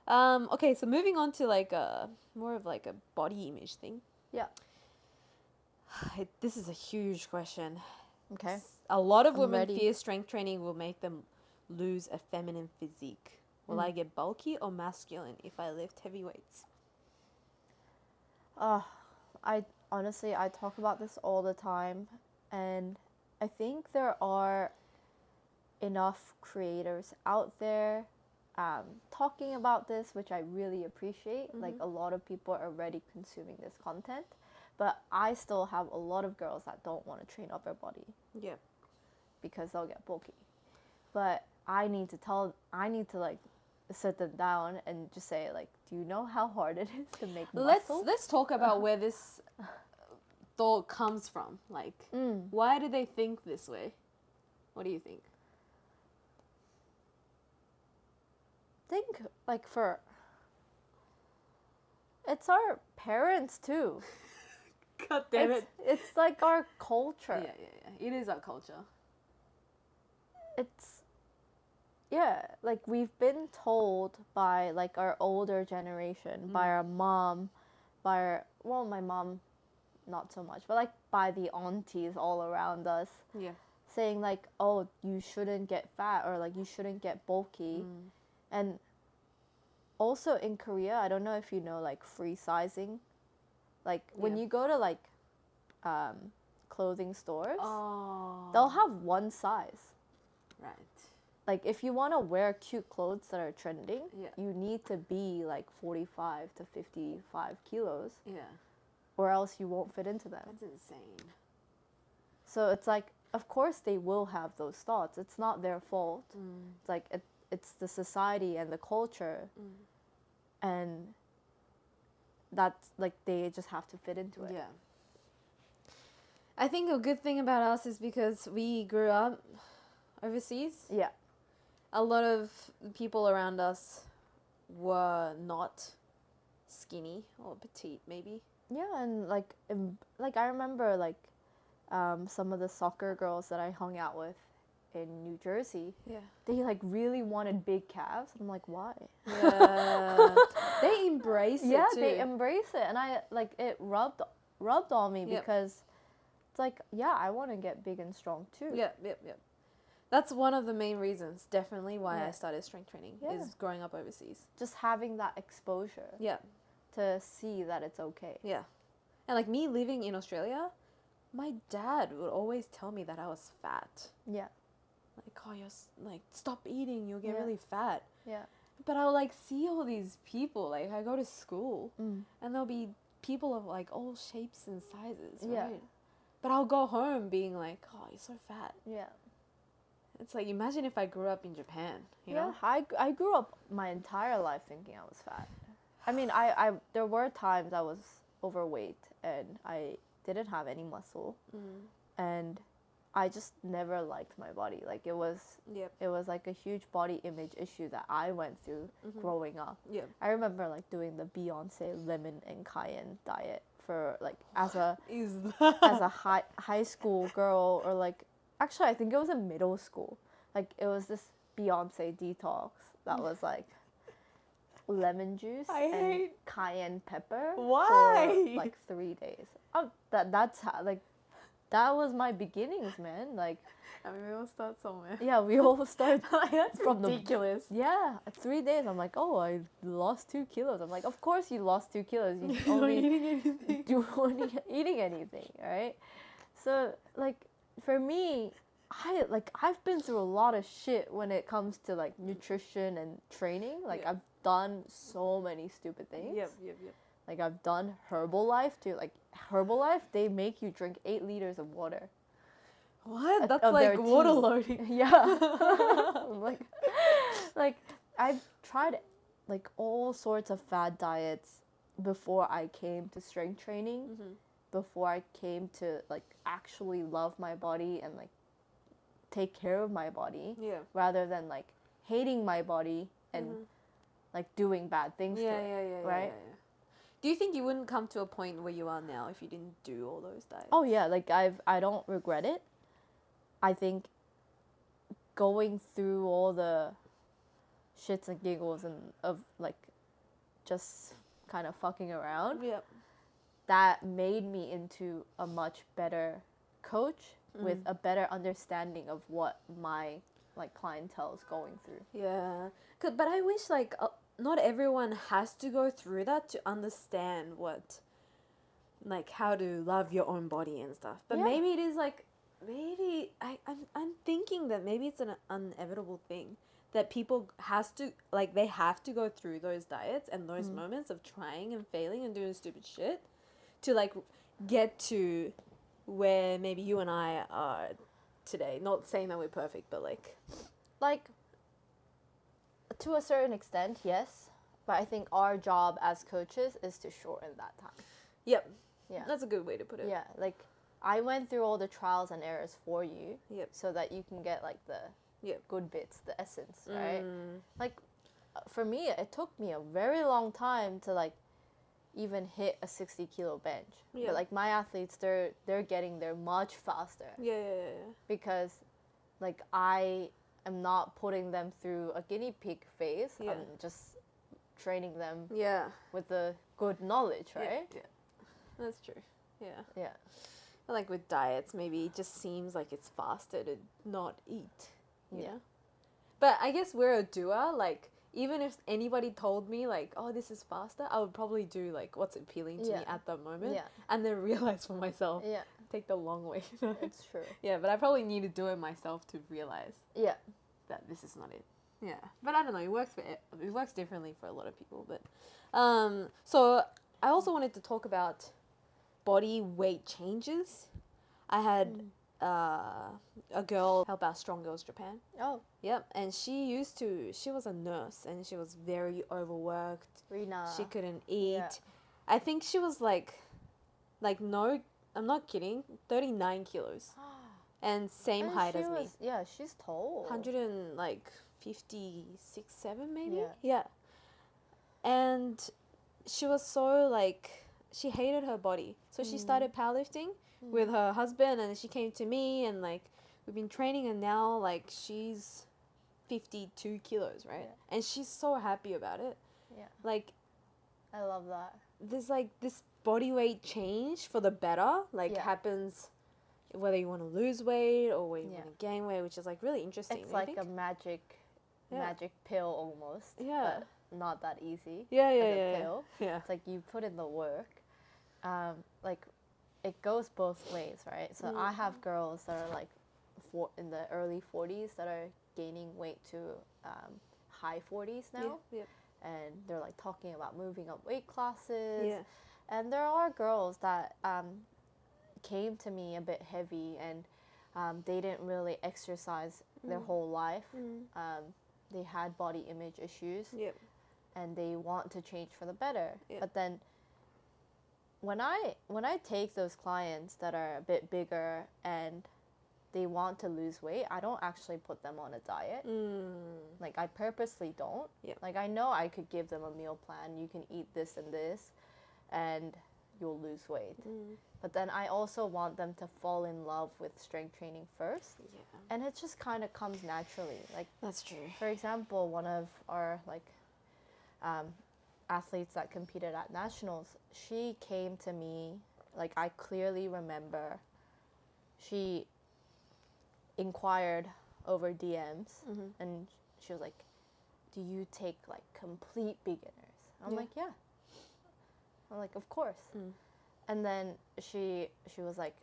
Okay, so moving on to like more of like a body image thing. Yeah. This is a huge question. Okay. A lot of I'm women ready. fear strength training will make them lose a feminine physique. Will I get bulky or masculine if I lift heavy weights? I honestly, I talk about this all the time, and I think there are enough creators out there talking about this, which I really appreciate. Like, a lot of people are already consuming this content, but I still have a lot of girls that don't want to train up their body Yeah. because they'll get bulky. But I need to like sit them down and just say, like, do you know how hard it is to make muscle? Let's talk about where this thought comes from. Like, why do they think this way? What do you think? Think like it's our parents too. God damn it. It's like our culture. Yeah. It is our culture. It's like we've been told by like our older generation, by our mom, by my mom not so much, but like by the aunties all around us. Yeah. Saying like, oh, you shouldn't get fat or like you shouldn't get bulky. And also in Korea, I don't know if you know like free sizing. Like when you go to like clothing stores, they'll have one size. Right. Like if you want to wear cute clothes that are trending, you need to be like 45 to 55 kilos. Yeah. Or else you won't fit into them. That's insane. So it's like, of course they will have those thoughts. It's not their fault. It's like it's the society and the culture. And that's like they just have to fit into it. Yeah. I think a good thing about us is because we grew up overseas. Yeah. A lot of people around us were not skinny or petite, maybe. Yeah, and like I remember like some of the soccer girls that I hung out with in New Jersey. Yeah. They like really wanted big calves, and I'm like, why? Yeah. They embrace it too. They embrace it, and I like it rubbed on me because it's like, yeah, I want to get big and strong too. Yep. That's one of the main reasons, definitely, why I started strength training, is growing up overseas. Just having that exposure. Yeah. To see that it's okay. Yeah. And like me living in Australia, my dad would always tell me that I was fat. Yeah. Like, oh, you're like, stop eating, you'll get really fat. Yeah. But I'll like see all these people, like I go to school and there'll be people of like all shapes and sizes, right? Yeah. But I'll go home being like, oh, you're so fat. Yeah. It's like, imagine if I grew up in Japan, you know? I grew up my entire life thinking I was fat. I mean, there were times I was overweight and I didn't have any muscle. And I just never liked my body. Like it was like a huge body image issue that I went through growing up. Yeah. I remember like doing the Beyonce lemon and cayenne diet for like as a high school girl, or like actually I think it was in middle school. Like it was this Beyonce detox that was like lemon juice and cayenne pepper. Why? For like 3 days. That's how, like, that was my beginnings, man. Like, I mean, we all start somewhere. Yeah, we all start that's from ridiculous. 3 days. I'm like, oh, I lost 2 kilos. I'm like, of course you lost 2 kilos. You weren't eating anything, right? So like for me, I've been through a lot of shit when it comes to like nutrition and training. Like I've done so many stupid things. Yep. Like I've done Herbalife too. Like Herbalife, they make you drink 8 liters of water. What? That's like water loading. Yeah. like I've tried like all sorts of fad diets before I came to strength training. Before I came to like actually love my body and like take care of my body. Yeah. Rather than like hating my body and like doing bad things to it. Right? Yeah. Do you think you wouldn't come to a point where you are now if you didn't do all those diets? Oh yeah, like I don't regret it. I think going through all the shits and giggles and of like just kind of fucking around. Yep. That made me into a much better coach with a better understanding of what my like clientele is going through. Yeah. But I wish like not everyone has to go through that to understand what, like, how to love your own body and stuff. But maybe it is like, maybe I'm thinking that maybe it's an inevitable thing that people they have to go through those diets and those moments of trying and failing and doing stupid shit to like get to where maybe you and I are today. Not saying that we're perfect, but like to a certain extent, yes. But I think our job as coaches is to shorten that time. Yep. Yeah. That's a good way to put it. Yeah, like I went through all the trials and errors for you. Yep. So that you can get like the good bits, the essence, right? Like for me, it took me a very long time to like even hit a 60-kilo bench. Yeah. But like my athletes, they're getting there much faster. Yeah. Because like I am not putting them through a guinea pig phase. Yeah. I'm just training them Yeah. with the good knowledge, right? Yeah. That's true. Yeah. Yeah. Like with diets, maybe it just seems like it's faster to not eat. Yeah. But I guess we're a doer. Like, even if anybody told me, like, oh, this is faster, I would probably do, like, what's appealing to me at the moment. Yeah. And then realize for myself. Yeah. Take the long way. It's true. Yeah, but I probably need to do it myself to realize. Yeah. That this is not it. Yeah. But I don't know. It works differently for a lot of people. But, so I also wanted to talk about body weight changes. I had a girl help out Strongirls Japan. Oh. Yep, and she was a nurse and she was very overworked. Rina. She couldn't eat. Yeah. I think she was like no, I'm not kidding, 39 kilos. And same And height as me. Yeah, she's tall. 156, 7 maybe? Yeah. Yeah. And she was so like, she hated her body. So she started powerlifting with her husband, and she came to me, and like we've been training, and now like she's 52 kilos, right? Yeah. And she's so happy about it. Yeah. Like, I love that. there's like this body weight change for the better, like happens whether you want to lose weight or whether you want to gain weight, which is like really interesting. It's like a magic pill almost. Yeah. But not that easy. Yeah. Pill. Yeah. It's like you put in the work. Like it goes both ways, right? So I have girls that are like in the early 40s that are gaining weight to high 40s now. Yeah. And they're like talking about moving up weight classes. Yeah. And there are girls that came to me a bit heavy, and they didn't really exercise their whole life. They had body image issues. Yep. And they want to change for the better. Yep. But then when I take those clients that are a bit bigger and they want to lose weight, I don't actually put them on a diet. Like I purposely don't. Yep. Like I know I could give them a meal plan. You can eat this and this, and you'll lose weight. But then I also want them to fall in love with strength training first. Yeah. And it just kind of comes naturally. Like That's true. for example, one of our like athletes that competed at nationals, she came to me, like I clearly remember, she inquired over DMs, and she was like, do you take like complete beginners? I'm like, yeah. I'm like, of course. And then she was like,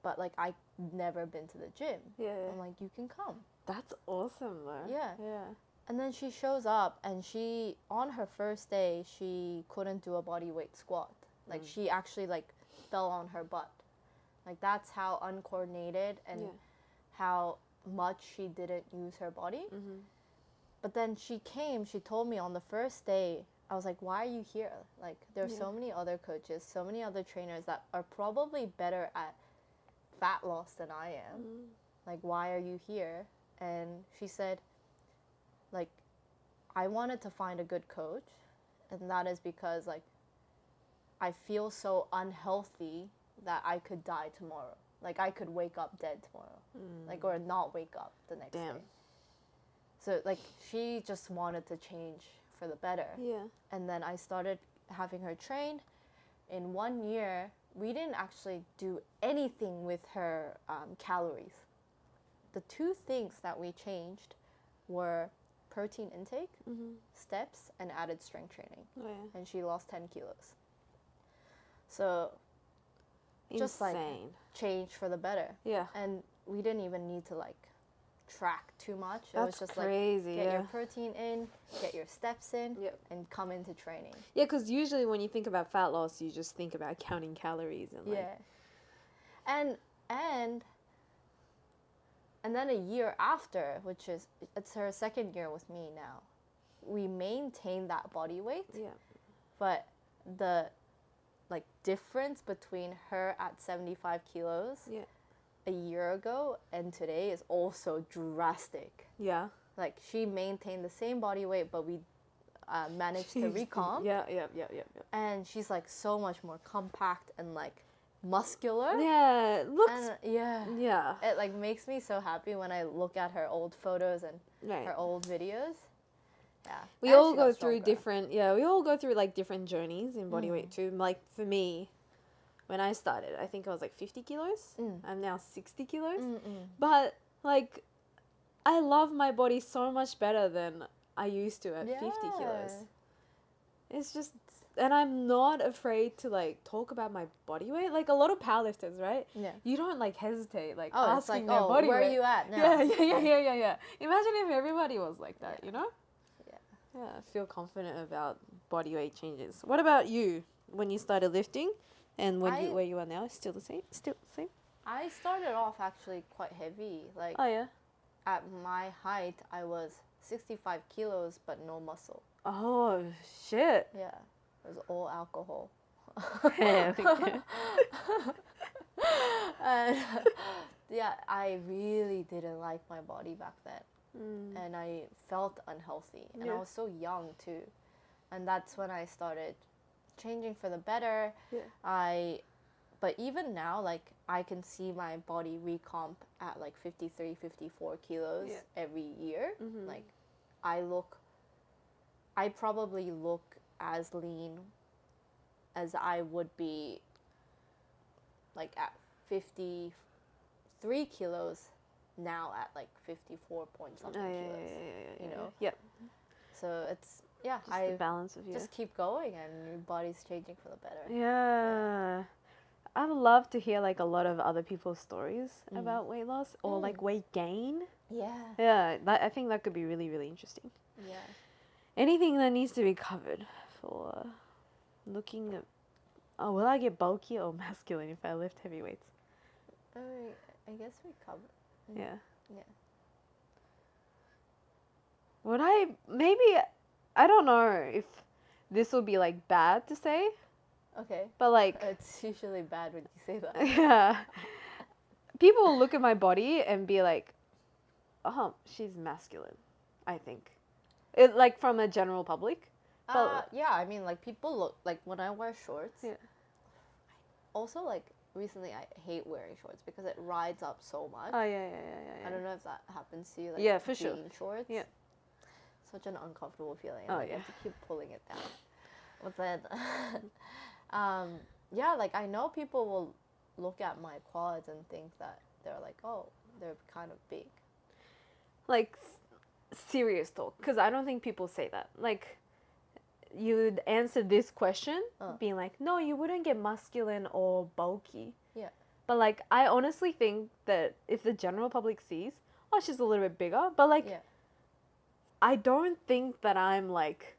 but like I've never been to the gym. Yeah. I'm like, you can come. That's awesome, though. Yeah. Yeah. And then she shows up, and she, on her first day, she couldn't do a body weight squat. Like she actually like fell on her butt. Like that's how uncoordinated and how much she didn't use her body. But then she told me on the first day, I was like, why are you here? Like there's so many other coaches, so many other trainers that are probably better at fat loss than I am. Like, why are you here? And she said, like, I wanted to find a good coach, and that is because like I feel so unhealthy that I could die tomorrow. Like I could wake up dead tomorrow. Like, or not wake up the next day. So like she just wanted to change for the better. Yeah. And then I started having her train. In 1 year, we didn't actually do anything with her calories. The two things that we changed were protein intake, steps, and added strength training. Oh, yeah. And she lost 10 kilos. So just like Insane. change for the better. Yeah. And we didn't even need to like track too much. It That's was just crazy. like get your protein in, get your steps in, Yep. and come into training. Yeah, because usually when you think about fat loss, you just think about counting calories and like. Yeah. And then a year after, which is it's her second year with me now, we maintained that body weight. Yeah. But the like difference between her at 75 kilos Yeah. a year ago and today is also drastic. Yeah. Like she maintained the same body weight, but we managed to recomp. Yeah. And she's like so much more compact and like muscular. Yeah. It looks. And Yeah. it like makes me so happy when I look at her old photos and Right. her old videos. Yeah. We And all she got go through stronger. different. Yeah. We all go through like different journeys in body weight too. Like for me, when I started, I think I was like 50 kilos. I'm now 60 kilos. But like, I love my body so much better than I used to at 50 kilos. It's just, and I'm not afraid to like talk about my body weight. Like a lot of powerlifters, right? Yeah. You don't like hesitate like Oh, it's asking like, their body where weight. are you at now? Yeah. Imagine if everybody was like that, Yeah. you know? Yeah. Yeah, I feel confident about body weight changes. What about you when you started lifting and when where you are now? Still the same? Still the same? I started off actually quite heavy. Like Oh, yeah. at my height, I was 65 kilos, but no muscle. Oh, shit. Yeah. It was all alcohol. Yeah, And yeah, I really didn't like my body back then. And I felt unhealthy. And I Yeah. was so young too. And that's when I started changing for the better. Yeah. But even now, like, I can see my body recomp at like 53, 54 kilos every year. Like, I probably look as lean as I would be like at 53 kilos now at like 54 point something kilos. Yeah. You know? Yep. So it's, Just the balance of you. just keep going and your body's changing for the better. Yeah. I would love to hear like a lot of other people's stories about weight loss or like weight gain. Yeah. Yeah, I think that could be really, really interesting. Yeah. Anything that needs to be covered for looking at, oh, will I get bulky or masculine if I lift heavy weights? I guess we covered. Yeah. Yeah. Would I, maybe, I don't know if this will be like bad to say, Okay. but like, It's usually bad when you say that. yeah. People will look at my body and be like, oh, she's masculine, I think. It, like from a general public. Yeah, I mean, like, people look, like, when I wear shorts. Yeah. Also, like, recently I hate wearing shorts because it rides up so much. Oh, yeah. I don't know if that happens to you, like, Yeah, for sure. jean shorts. Yeah. Such an uncomfortable feeling. Oh, Like, yeah. I have to keep pulling it down. But then, yeah, like, I know people will look at my quads and think that they're like, oh, they're kind of big. Like, serious talk, because I don't think people say that. Like, you would answer this question being like, no, you wouldn't get masculine or bulky. Yeah. But like, I honestly think that if the general public sees, oh, she's a little bit bigger, but like, Yeah. I don't think that I'm like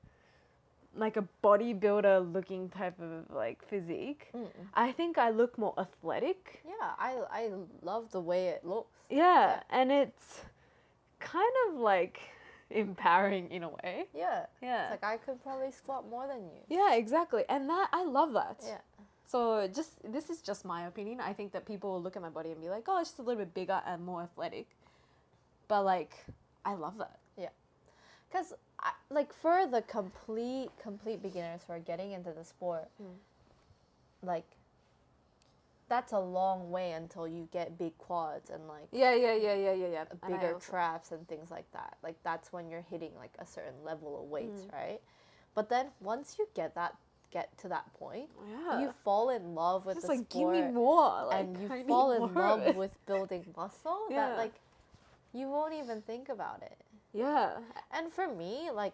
a bodybuilder looking type of like physique. I think I look more athletic. Yeah, I love the way it looks. Yeah, and it's kind of like empowering in a way. Yeah. Yeah. It's like I could probably squat more than you. Yeah, exactly. And that, I love that. Yeah. So this is just my opinion. I think that people will look at my body and be like, oh, it's just a little bit bigger and more athletic. But like, I love that. Yeah. Because, like, for the complete beginners who are getting into the sport, like, that's a long way until you get big quads and like Yeah. bigger traps and things like that. Like that's when you're hitting like a certain level of weights, right? But then once you get to that point, you fall in love with just the like sport, give me more, like, and you I need fall in more. love with building muscle Yeah. that like you won't even think about it. Yeah. And for me, like,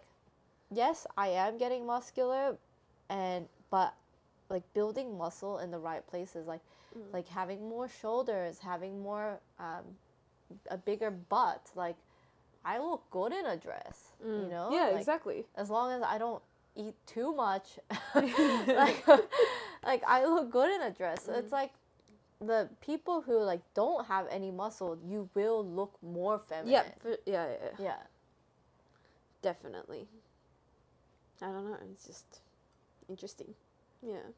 yes, I am getting muscular, but like building muscle in the right places, like having more shoulders, having more a bigger butt, like I look good in a dress, you know? Yeah, like, exactly. As long as I don't eat too much, like I look good in a dress. So it's like the people who like don't have any muscle, you will look more feminine. Yeah. Definitely. I don't know. It's just interesting. Yeah.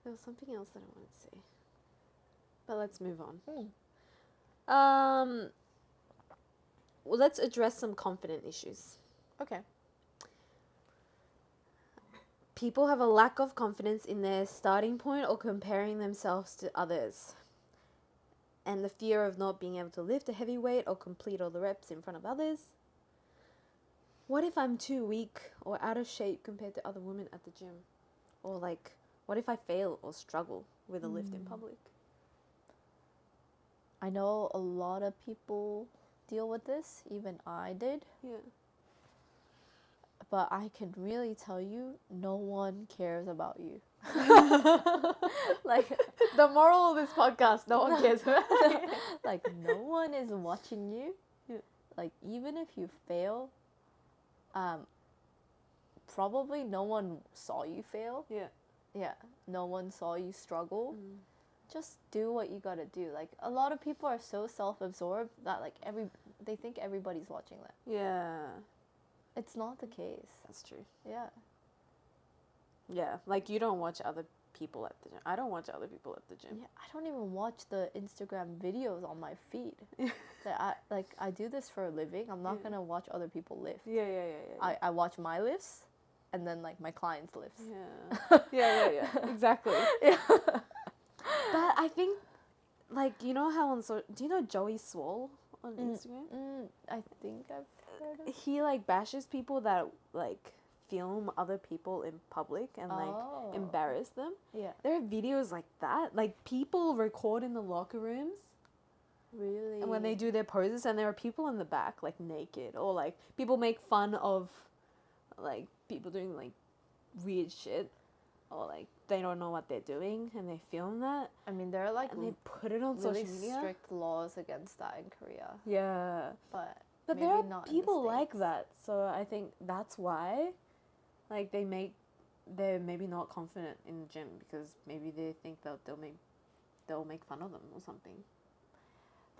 There was something else that I wanted to say, but let's move on. Well, let's address some confident issues. Okay. People have a lack of confidence in their starting point or comparing themselves to others. And the fear of not being able to lift a heavy weight or complete all the reps in front of others. What if I'm too weak or out of shape compared to other women at the gym? Or like, what if I fail or struggle with a lift in public? I know a lot of people deal with this, even I did. Yeah. But I can really tell you, no one cares about you. Like, the moral of this podcast, no one cares. like, no one is watching you. Yeah. Like, even if you fail, probably no one saw you fail. Yeah, no one saw you struggle. Just do what you gotta do. Like, a lot of people are so self-absorbed that like they think everybody's watching them. Yeah. It's not the case. That's true. Yeah. Yeah, like you don't watch other people at the gym. I don't watch other people at the gym. Yeah, I don't even watch the Instagram videos on my feed. I do this for a living. I'm not gonna watch other people lift. Yeah. I watch my lifts, and then like my clients' lifts. Yeah. Exactly. Yeah. But I think, like, you know how do you know Joey Swole on Instagram? I think I've heard of. He like bashes people that like film other people in public and like embarrass them. Yeah. There are videos like that. Like people record in the locker rooms. Really? And when they do their poses, and there are people in the back like naked, or like people make fun of like people doing like weird shit, or like they don't know what they're doing and they film that. I mean, there are like and they put it on really social media. strict laws against that in Korea. Yeah. But there are people like that, so I think that's why, like, they're maybe not confident in the gym because maybe they think that they'll make fun of them or something.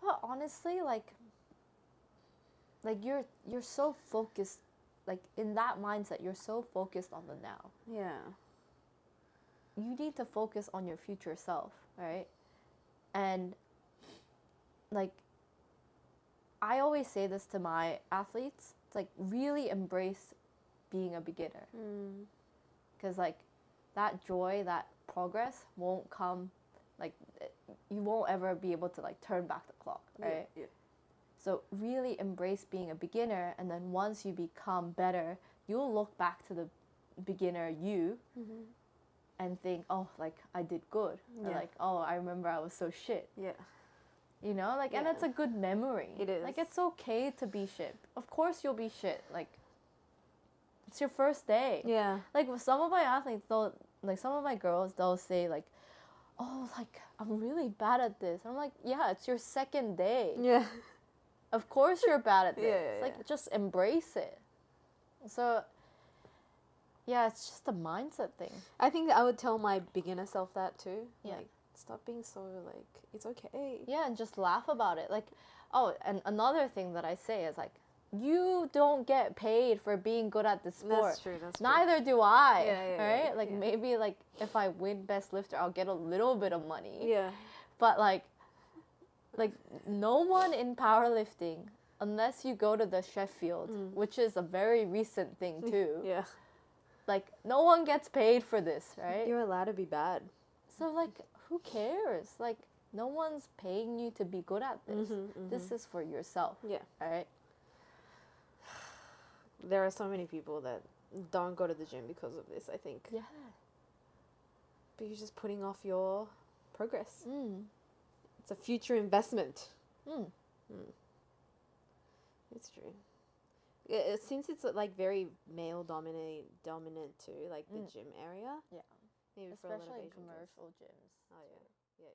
But honestly, like you're so focused, like in that mindset, you're so focused on the now. Yeah. You need to focus on your future self, right? And like, I always say this to my athletes, it's like really embrace being a beginner. Because like that joy, that progress won't come, like you won't ever be able to like turn back the clock, right? Yeah. So really embrace being a beginner, and then once you become better, you'll look back to the beginner you and think, oh, like I did good. Or like, oh, I remember I was so shit. Yeah. You know, like, and it's a good memory. It is. Like, it's okay to be shit. Of course you'll be shit. Like, it's your first day. Yeah. Like, with some of my athletes, some of my girls, they'll say, like, oh, like, I'm really bad at this. I'm like, yeah, it's your second day. Yeah. Of course you're bad at this. Yeah. Like, just embrace it. So, yeah, it's just a mindset thing. I think I would tell my beginner self that too. Yeah. Like, stop being so, like, it's okay. Yeah, and just laugh about it. Like, oh, and another thing that I say is, like, you don't get paid for being good at the sport. That's true. Neither do I. Yeah, right? Like, maybe, like, if I win Best Lifter, I'll get a little bit of money. Yeah. But, like, no one in powerlifting, unless you go to the Sheffield, which is a very recent thing, too. Yeah. Like, no one gets paid for this, right? You're allowed to be bad. So, like, who cares? Like, no one's paying you to be good at this. This is for yourself. Yeah. Right? There are so many people that don't go to the gym because of this, I think. Yeah. But you're just putting off your progress. It's a future investment. It's true. Since it's like very male dominant too, like the gym area. Yeah. Maybe for a lot of Especially in Asian girls. commercial gyms. Oh yeah. Yeah.